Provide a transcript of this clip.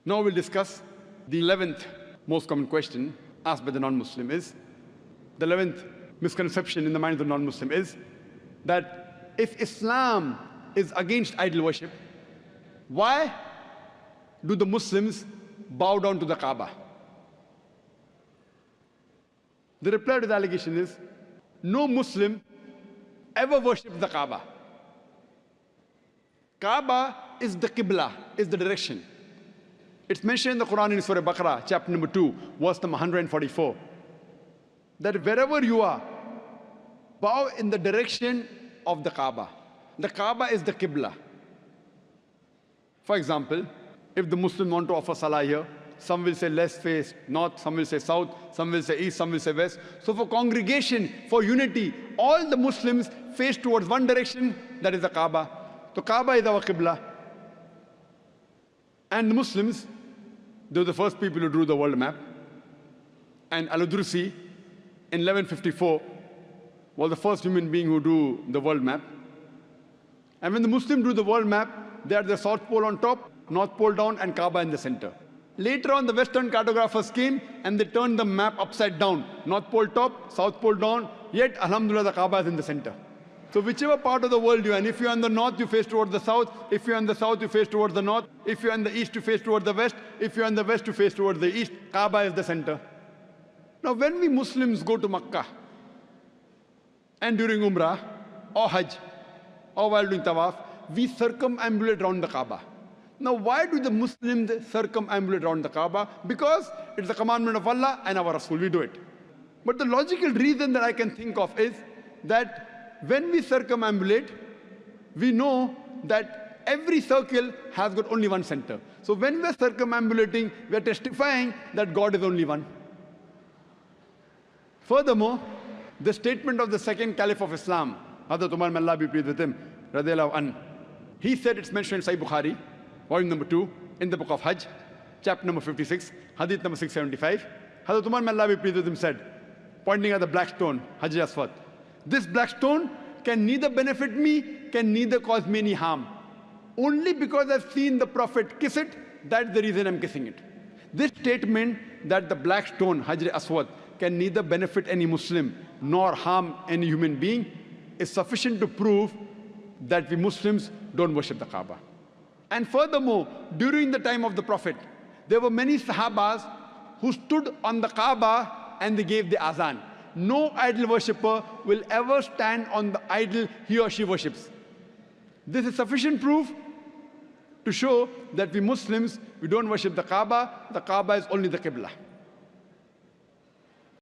Now we'll discuss the 11th most common question asked by the non-Muslim is, the 11th misconception in the mind of the non-Muslim is that if Islam is against idol worship, why do the Muslims bow down to the Kaaba? The reply to the allegation is, no Muslim ever worshipped the Kaaba. Kaaba is the Qibla, is the direction. It's mentioned in the Quran in Surah Baqarah, chapter number 2, verse number 144, that wherever you are, bow in the direction of the Kaaba. The Kaaba is the Qibla. For example, if the Muslims want to offer salah here, some will say let's face north, some will say south, some will say east, some will say west. So for congregation, for unity, all the Muslims face towards one direction, that is the Kaaba. So Kaaba is our Qibla. And the Muslims, they were the first people who drew the world map. And Al-Udrusi, in 1154, was the first human being who drew the world map. And when the Muslims drew the world map, they had the South Pole on top, North Pole down, and Kaaba in the center. Later on, the Western cartographers came and they turned the map upside down. North Pole top, South Pole down, yet Alhamdulillah the Kaaba is in the center. So whichever part of the world you are in, if you are in the north, you face towards the south. If you are in the south, you face towards the north. If you are in the east, you face towards the west. If you are in the west, you face towards the east. Kaaba is the center. Now when we Muslims go to Makkah, and during Umrah, or Hajj, or while doing Tawaf, we circumambulate around the Kaaba. Now why do the Muslims circumambulate around the Kaaba? Because it's the commandment of Allah and our Rasul, we do it. But the logical reason that I can think of is that when we circumambulate, we know that every circle has got only one center. So when we are circumambulating, we are testifying that God is only one. Furthermore, the statement of the second Caliph of Islam, Hazrat Umar, may Allah be pleased with him, radiyallahu anhu, he said, it's mentioned in Sahih Bukhari, volume number 2, in the book of Hajj, chapter number 56, hadith number 675. Hazrat Umar, may Allah be pleased with him, said, pointing at the black stone, Hajar Aswad, this black stone can neither benefit me, can neither cause me any harm. Only because I've seen the Prophet kiss it, that's the reason I'm kissing it. This statement that the black stone, Hajar Aswad, can neither benefit any Muslim nor harm any human being is sufficient to prove that we Muslims don't worship the Kaaba. And furthermore, during the time of the Prophet, there were many Sahabas who stood on the Kaaba and they gave the azan. No idol worshipper will ever stand on the idol he or she worships. This is sufficient proof to show that we Muslims, we don't worship the Kaaba is only the Qibla.